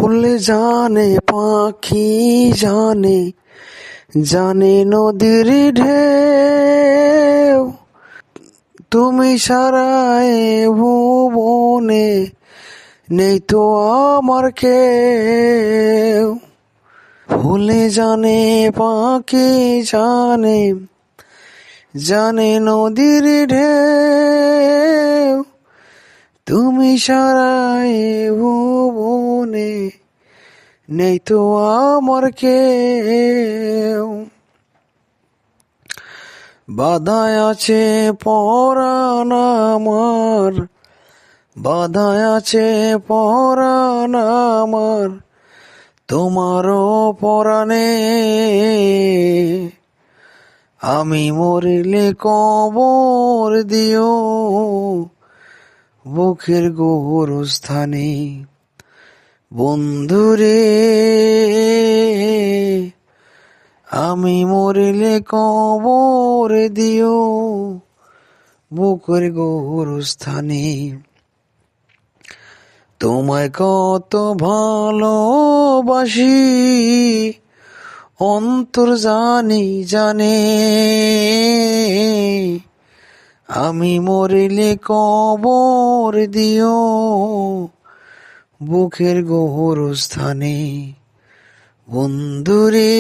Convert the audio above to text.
ফুল জানে পাখি জানে, জানে নদীর ঢেউ, তুমি সারা এ ভুবনে নেই তো আমার কেউ। ফুলে জানে পাখি জানে, জানে নদীর ঢেউ, তুমি সারা এ ভুবনে নেই তো আমার কেউ। বাধায় আছে পরাণ আমার, বাধায় আছে পরাণ আমার, তোমারও পরাণে। আমি মরিলে কবর দিও বুকের গোরস্থানে। বন্ধুরে আমি মরিলে কবর দিও বুকের গোরস্থানে। তোমায় কত ভালোবাসি অন্তর জানি জানে, আমি মরিলে কবর দিও বুকের গোরস্থানে। বন্ধুরে